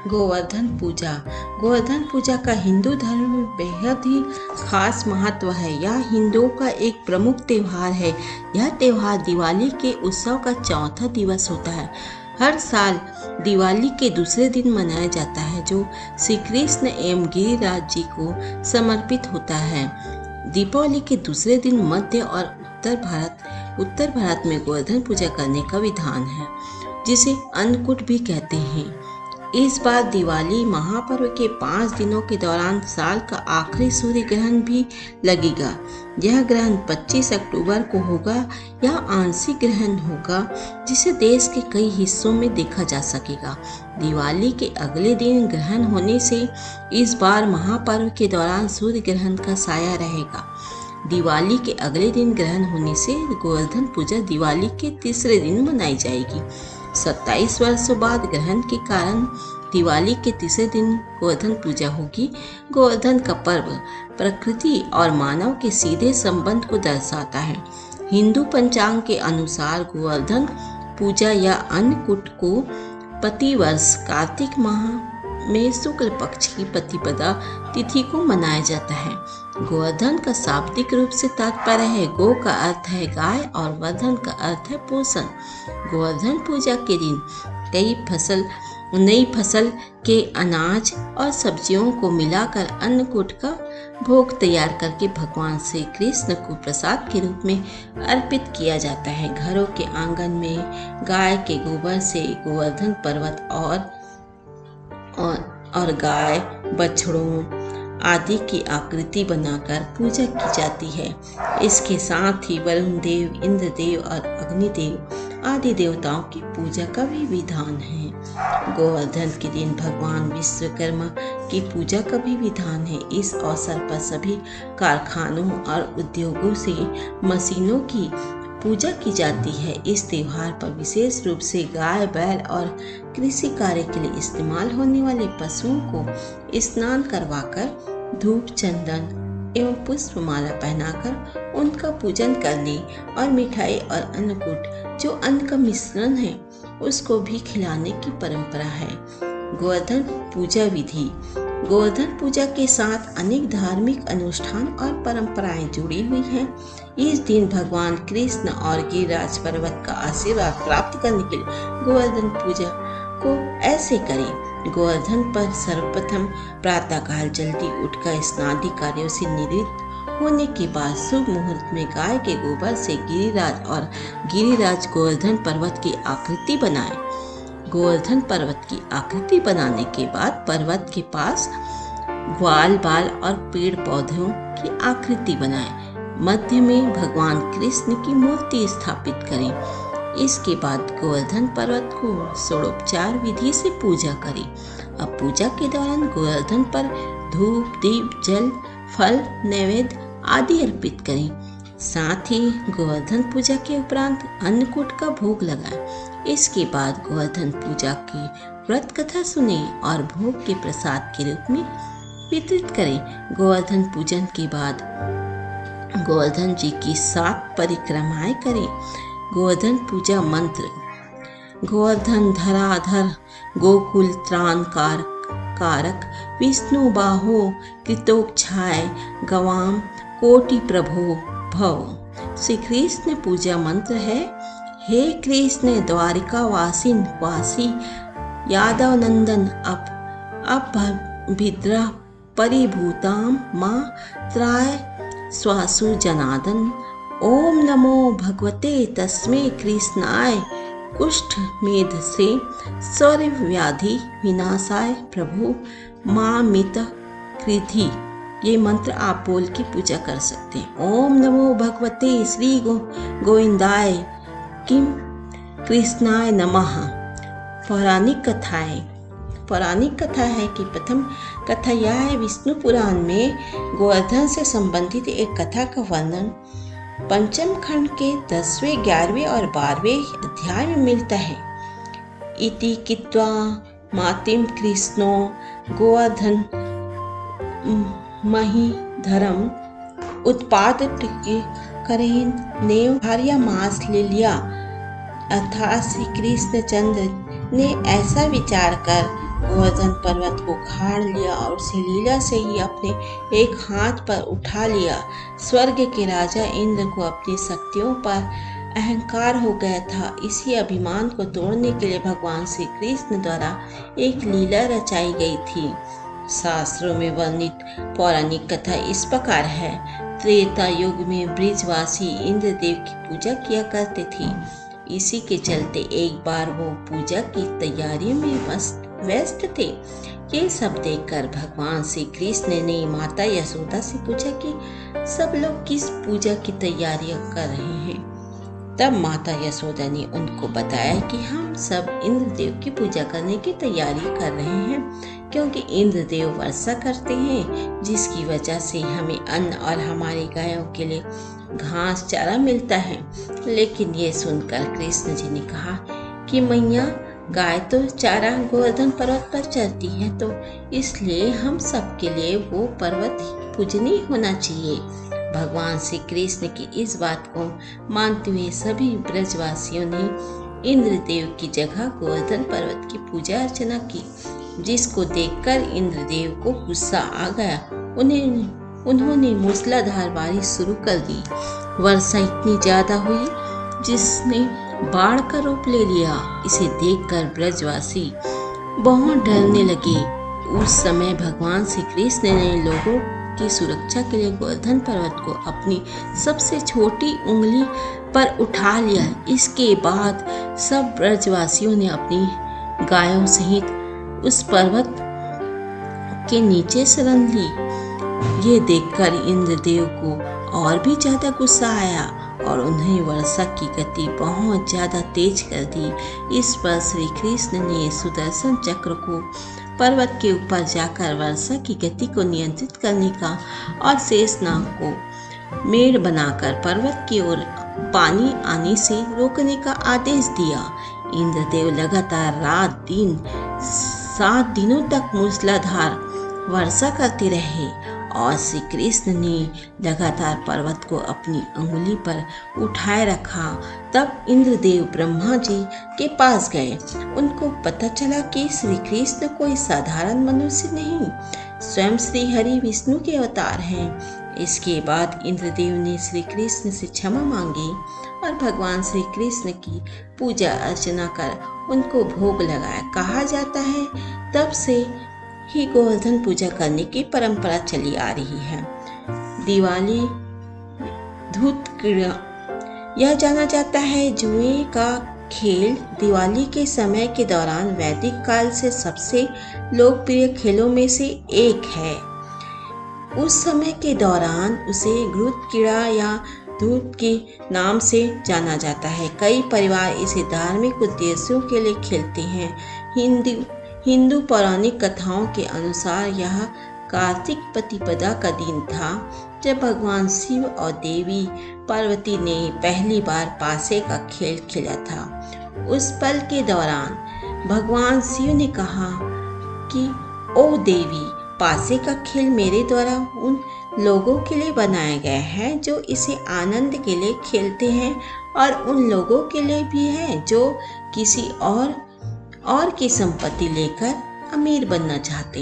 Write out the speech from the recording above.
गोवर्धन पूजा। गोवर्धन पूजा का हिंदू धर्म में बेहद ही खास महत्व है। यह हिंदुओं का एक प्रमुख त्यौहार है। यह त्यौहार दिवाली के उत्सव का चौथा दिवस होता है। हर साल दिवाली के दूसरे दिन मनाया जाता है, जो श्री कृष्ण एवं गिरिराज जी को समर्पित होता है। दीपावली के दूसरे दिन मध्य और उत्तर भारत में गोवर्धन पूजा करने का विधान है, जिसे अन्नकूट भी कहते हैं। इस बार दिवाली महापर्व के 5 दिनों के दौरान साल का आखिरी सूर्य ग्रहण भी लगेगा। यह ग्रहण 25 अक्टूबर को होगा। यह आंशिक ग्रहण होगा, जिसे देश के कई हिस्सों में देखा जा सकेगा। दिवाली के अगले दिन ग्रहण होने से इस बार महापर्व के दौरान सूर्य ग्रहण का साया रहेगा। दिवाली के अगले दिन ग्रहण होने से गोवर्धन पूजा दिवाली के तीसरे दिन मनाई जाएगी। 27 वर्षों बाद ग्रहण के कारण दिवाली के तीसरे दिन गोवर्धन पूजा होगी। गोवर्धन का पर्व प्रकृति और मानव के सीधे संबंध को दर्शाता है। हिंदू पंचांग के अनुसार गोवर्धन पूजा या अन्नकूट को प्रतिवर्ष कार्तिक माह में शुक्ल पक्ष की प्रतिपदा तिथि को मनाया जाता है। गोवर्धन का शाब्दिक रूप से तात्पर्य है गो का अर्थ है गाय और वर्धन का अर्थ है पोषण। गोवर्धन पूजा के दिन नई फसल के अनाज और सब्जियों को मिलाकर अन्नकूट का भोग तैयार करके भगवान श्री कृष्ण को प्रसाद के रूप में अर्पित किया जाता है। घरों के आंगन में गाय के गोबर से गोवर्धन पर्वत और गाय बछड़ों आदि की आकृति बनाकर पूजा की जाती है। इसके साथ ही वरुण देव, इंद्र देव और अग्निदेव आदि देवताओं की पूजा का भी विधान है। गोवर्धन के दिन भगवान विश्वकर्मा की पूजा का भी विधान है। इस अवसर पर सभी कारखानों और उद्योगों से मशीनों की पूजा की जाती है। इस त्योहार पर विशेष रूप से गाय, बैल और कृषि कार्य के लिए इस्तेमाल होने वाले पशुओं को स्नान करवाकर धूप, चंदन एवं पुष्पमाला पहनाकर उनका पूजन करने और मिठाई और अन्नकूट जो अन्न का मिश्रण है उसको भी खिलाने की परंपरा है। गोवर्धन पूजा विधि। गोवर्धन पूजा के साथ अनेक धार्मिक अनुष्ठान और परंपराएं जुड़ी हुई हैं। इस दिन भगवान कृष्ण और गिरिराज पर्वत का आशीर्वाद प्राप्त करने के लिए गोवर्धन पूजा को ऐसे करें। गोवर्धन पर सर्वप्रथम प्रातःकाल जल्दी उठकर स्नादि कार्यों से निवृत्त होने के बाद शुभ मुहूर्त में गाय के गोबर से गिरिराज गोवर्धन पर्वत की आकृति बनाएं। गोवर्धन पर्वत की आकृति बनाने के बाद पर्वत के पास ग्वाल बाल और पेड़ पौधों की आकृति बनाएं। मध्य में भगवान कृष्ण की मूर्ति स्थापित करें। इसके बाद गोवर्धन पर्वत को षोडोपचार विधि से पूजा करें। अब पूजा के दौरान गोवर्धन पर धूप, दीप, जल, फल, नैवेद्य आदि अर्पित करें। साथ ही गोवर्धन पूजा के उपरांत अन्नकूट का भोग लगाएं। इसके बाद गोवर्धन पूजा की व्रत कथा सुने और भोग के प्रसाद के रूप में वितरित करें। गोवर्धन पूजन के बाद गोवर्धन जी की 7 परिक्रमाएं करें। गोवर्धन पूजा मंत्र। गोवर्धन धराधर गोकुल त्राण कारक विष्णु बाहो कृतोक्षाय गवाम कोटि प्रभो भव। श्री कृष्ण पूजा मंत्र है। हे कृष्ण द्वारिका वासी यादव नंदन अभद्रा परिभूताम माँ त्राय स्वासु जनादन। ओम नमो भगवते तस्मै कृष्णाय कुष्ठ मेध से सर्व व्याधि विनाशाय प्रभु माँ मित कृधि। ये मंत्र आप बोल के पूजा कर सकते हैं। ओम नमो भगवते श्री गोविंदाय किम कृष्णाय नमः। पौराणिक कथा है कि प्रथम कथा यह है। विष्णु पुराण में गोवर्धन से संबंधित एक कथा का वर्णन पंचम खंड के 10वें, 11वें और 12वें अध्याय में मिलता है। इति कित्वा मातिम कृष्णो गोवर्धन महीधरम उत्पादित करेन नेव भार्या मास ले लिया। अर्थात श्री कृष्णचंद्र ने ऐसा विचार कर गोवर्धन पर्वत को उखाड़ लिया और उसे लीला से ही अपने एक हाथ पर उठा लिया। स्वर्ग के राजा इंद्र को अपनी शक्तियों पर अहंकार हो गया था। इसी अभिमान को तोड़ने के लिए भगवान श्री कृष्ण द्वारा एक लीला रचाई गई थी। शास्त्रों में वर्णित पौराणिक कथा इस प्रकार है। त्रेता युग में ब्रिजवासी इंद्रदेव की पूजा किया करते थे। इसी के चलते एक बार वो पूजा की तैयारियों में व्यस्त थे। ये सब देखकर भगवान श्री कृष्ण ने माता यशोदा से पूछा कि सब लोग किस पूजा की तैयारियां कर रहे हैं। तब माता यशोदा ने उनको बताया कि हम सब इंद्रदेव की पूजा करने की तैयारी कर रहे हैं, क्योंकि इंद्रदेव वर्षा करते हैं, जिसकी वजह से हमें अन्न और हमारी गायों के लिए घास चारा मिलता है। लेकिन ये सुनकर कृष्ण जी ने कहा कि मैया, गाय तो चारा गोवर्धन पर्वत पर चरती है, तो इसलिए हम सब के लिए वो पर्वत ही पूजनीय होना चाहिए। भगवान श्री कृष्ण की इस बात को मानते हुए सभी ब्रजवासियों ने इंद्रदेव की जगह गोवर्धन पर्वत की पूजा अर्चना की, जिसको देखकर इंद्रदेव को गुस्सा आ गया। उन्होंने मूसलाधार बारिश शुरू कर दी। वर्षा इतनी ज्यादा हुई जिसने बाढ़ का रूप ले लिया। इसे देखकर ब्रजवासी बहुत डरने लगे। उस समय भगवान श्री कृष्ण ने लोगों की सुरक्षा के लिए गोवर्धन पर्वत को अपनी सबसे छोटी उंगली पर उठा लिया। इसके बाद सब ब्रजवासियों ने अपनी गायों सहित उस पर्वत के नीचे शरण ली। ये देखकर इंद्रदेव को और भी ज्यादा गुस्सा आया और उन्हें वर्षा की गति बहुत ज्यादा तेज कर दी। इस पर श्री कृष्ण ने सुदर्शन चक्र को पर्वत के ऊपर जाकर वर्षा की गति को नियंत्रित करने का और शेषनाग को मेढ़ बनाकर पर्वत की ओर पानी आने से रोकने का आदेश दिया। इंद्रदेव लगातार रात दिन 7 दिनों तक मूसलाधार वर्षा करते रहे और श्री कृष्ण ने लगातार पर्वत को अपनी अंगुली पर उठाए रखा। तब इंद्रदेव ब्रह्मा जी के पास गए। उनको पता चला कि श्री कृष्ण कोई साधारण मनुष्य नहीं, स्वयं श्री हरि विष्णु के अवतार हैं। इसके बाद इंद्रदेव ने श्री कृष्ण से क्षमा मांगी और भगवान श्री कृष्ण की पूजा अर्चना कर उनको भोग लगाया। कहा जाता है तब से ही गोवर्धन पूजा करने की परंपरा चली आ रही है। दिवाली धूत क्रीड़ा, यह जाना जाता है जुए का खेल दिवाली के समय के दौरान वैदिक काल से सबसे लोकप्रिय खेलों में से एक है। उस समय के दौरान उसे घृत कीड़ा या धूत के नाम से जाना जाता है। कई परिवार इसे धार्मिक उद्देश्यों के लिए खेलते हैं। हिंदू पौराणिक कथाओं के अनुसार यह कार्तिक प्रतिपदा का दिन था, जब भगवान शिव और देवी पार्वती ने पहली बार पासे का खेल खेला था। उस पल के दौरान भगवान शिव ने कहा कि ओ देवी, पासे का खेल मेरे द्वारा उन लोगों के लिए बनाया गया है जो इसे आनंद के लिए खेलते हैं, और उन लोगों के लिए भी है जो किसी और की संपत्ति लेकर अमीर बनना चाहते हैं।